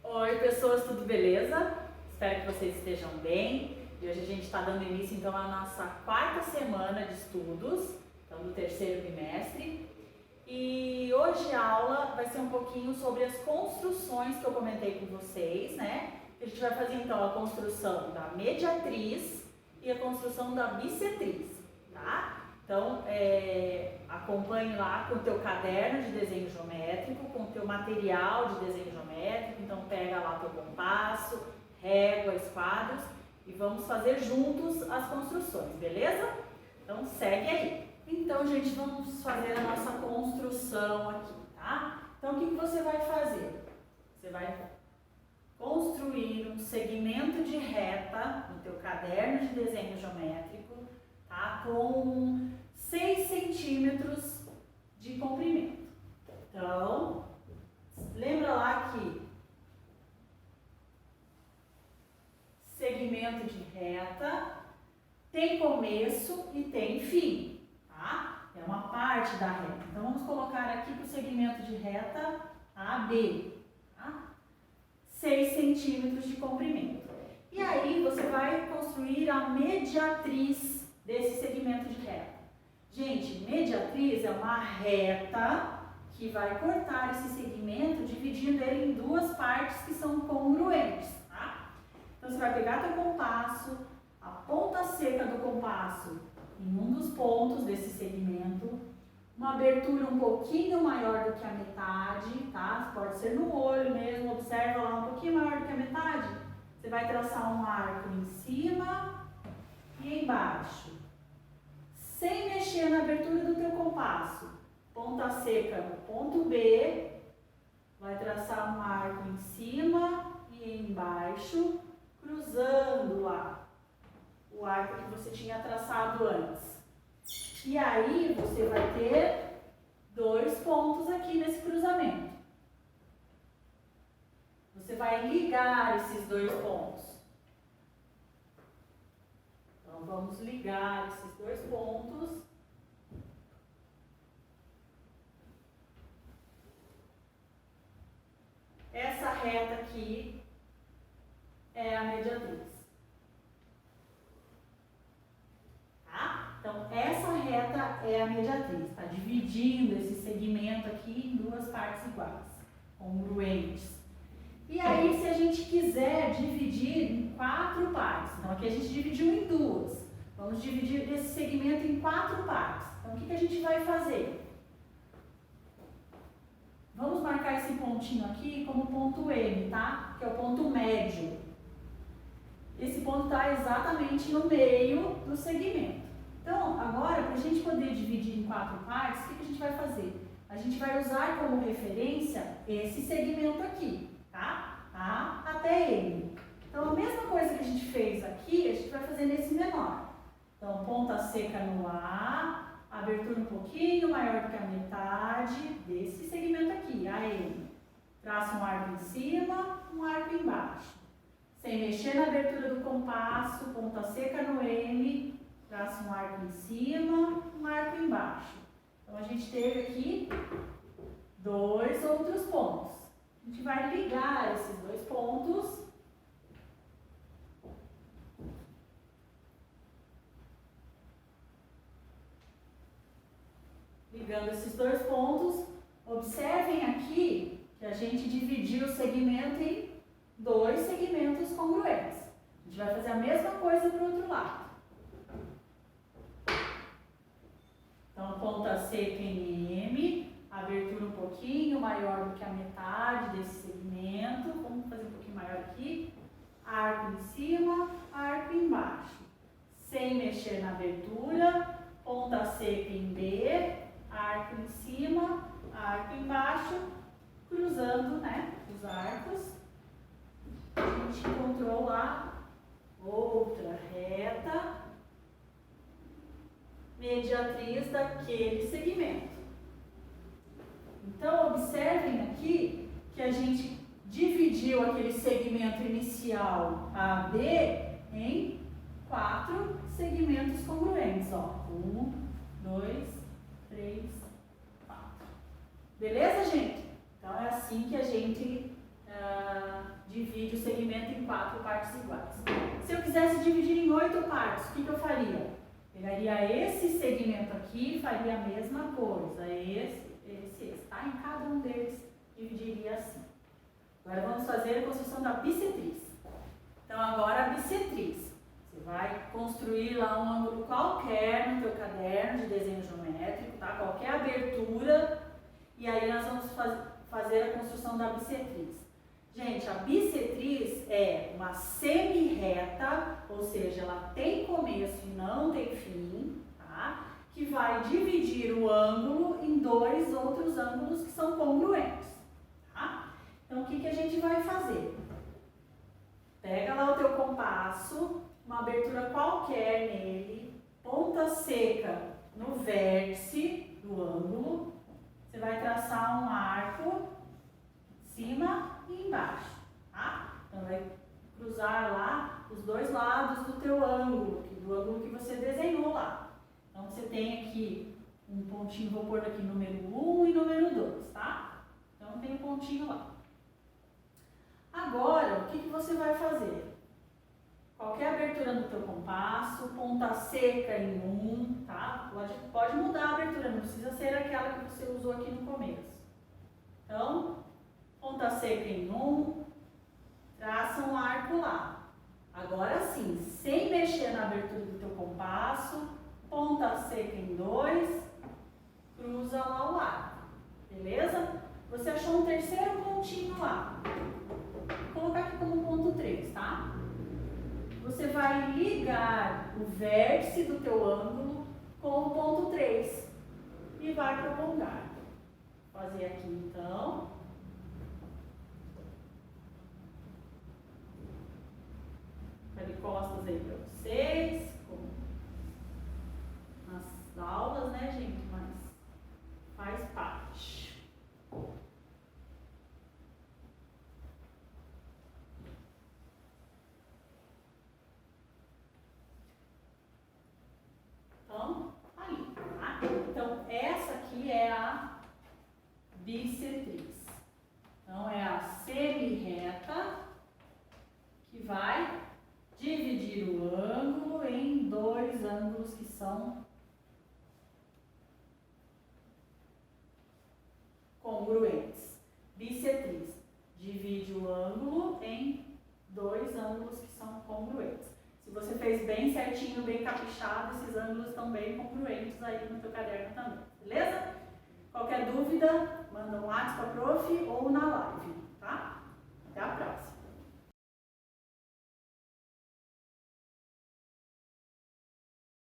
Oi pessoas, tudo beleza? Espero que vocês estejam bem. E hoje a gente está dando início então à nossa quarta semana de estudos, então do terceiro bimestre. E hoje a aula vai ser um pouquinho sobre as construções que eu comentei com vocês, né? A gente vai fazer então a construção da mediatriz e a construção da bissetriz, tá? Então, acompanhe lá com o teu caderno de desenho geométrico, com o teu material de desenho geométrico. Então, pega lá teu compasso, régua, esquadros e vamos fazer juntos as construções, beleza? Então, segue aí. Então, gente, vamos fazer a nossa construção aqui, tá? Então, o que você vai fazer? Você vai construir um segmento de reta no teu caderno de desenho geométrico, tá? Com 6 centímetros de comprimento. Então, lembra lá que segmento de reta tem começo e tem fim, tá? É uma parte da reta. Então, vamos colocar aqui para o segmento de reta AB, tá? 6 centímetros de comprimento. E aí, você vai construir a mediatriz desse segmento de reta. Gente, mediatriz é uma reta que vai cortar esse segmento, dividindo ele em duas partes que são congruentes, tá? Então, você vai pegar teu compasso, a ponta seca do compasso em um dos pontos desse segmento, uma abertura um pouquinho maior do que a metade, tá? Pode ser no olho mesmo, observa lá um pouquinho maior do que a metade. Você vai traçar um arco em cima e embaixo, sem mexer na abertura do teu compasso. Ponta seca no ponto B, vai traçar um arco em cima e embaixo, cruzando lá o arco que você tinha traçado antes. E aí você vai ter 2 pontos aqui nesse cruzamento. Você vai ligar esses 2 pontos. Então vamos ligar esses 2 pontos. Essa reta aqui é a mediatriz. Então, essa reta é a mediatriz, está dividindo esse segmento aqui em duas partes iguais, congruentes. E aí, se a gente quiser dividir em 4 partes, então aqui a gente dividiu em 2, vamos dividir esse segmento em 4 partes. Então, o que a gente vai fazer? Vamos marcar esse pontinho aqui como ponto M, tá? Que é o ponto médio. Esse ponto está exatamente no meio do segmento. Então, agora, para a gente poder dividir em 4 partes, o que a gente vai fazer? A gente vai usar como referência esse segmento aqui, tá? A até ele. Então, a mesma coisa que a gente fez aqui, a gente vai fazer nesse menor. Então, ponta seca no A, abertura um pouquinho maior do que a metade desse segmento aqui, a M. Traça um arco em cima, um arco embaixo. Sem mexer na abertura do compasso, ponta seca no M, traça um arco em cima, um arco embaixo. Então, a gente teve aqui 2 outros pontos. A gente vai ligar esses 2 pontos. Ligando esses 2 pontos, observem aqui que a gente dividiu o segmento em 2 segmentos congruentes. A gente vai fazer a mesma coisa para o outro lado. Então, ponta seca em M, abertura um pouquinho maior do que a metade desse segmento. Vamos fazer um pouquinho maior aqui. Arco em cima, arco embaixo. Sem mexer na abertura, ponta seca em B, arco em cima, arco embaixo, cruzando, né, os arcos. A gente encontrou lá outra reta mediatriz daquele segmento. Então, observem aqui que a gente dividiu aquele segmento inicial AB em 4 segmentos congruentes. Ó. 1, 2, 3, 4. Beleza, gente? Então é assim que a gente divide o segmento em 4 partes iguais. Se eu quisesse dividir em 8 partes, o que eu faria? Pegaria esse segmento aqui e faria a mesma coisa. Esse, tá? Em cada um deles dividiria assim. Agora vamos fazer a construção da bissetriz. Então agora a bissetriz. Você vai construir lá um ângulo qualquer no teu caderno de desenho geométrico, tá? Qualquer abertura. E aí nós vamos fazer a construção da bissetriz. Gente, a bissetriz é uma semi-reta, ou seja, ela tem começo e não tem fim, tá? Que vai dividir o ângulo em 2 outros ângulos que são congruentes, tá? Então, o que a gente vai fazer? Pega lá o teu compasso, uma abertura qualquer nele, ponta seca no vértice do ângulo, você vai traçar um arco cima e embaixo, tá? Então vai cruzar lá os 2 lados do teu ângulo, do ângulo que você desenhou lá. Então você tem aqui um pontinho, vou pôr aqui número 1 e número 2, tá? Então tem um pontinho lá. Agora, o que você vai fazer? Qualquer abertura no teu compasso, ponta seca em 1, tá? Pode mudar a abertura, não precisa ser aquela que você usou aqui no começo. Então, ponta seca em 1, traça um arco lá. Agora sim, sem mexer na abertura do teu compasso, ponta seca em 2, cruza lá o arco, beleza? Você achou um terceiro pontinho lá. Vou colocar aqui como ponto 3, tá? Você vai ligar o vértice do teu ângulo com o ponto 3 e vai prolongar. Vou fazer aqui então. De costas aí para vocês, como nas aulas, né, gente? Mas faz parte. Então, aí, tá? Então, essa aqui é a bissetriz. Então, é a semi-reta que vai dividir o ângulo em 2 ângulos que são congruentes. Bissetriz divide o ângulo em 2 ângulos que são congruentes. Se você fez bem certinho, bem caprichado, esses ângulos estão bem congruentes aí no teu caderno também, beleza? Qualquer dúvida, manda um WhatsApp para a prof ou na live, tá? Até a próxima.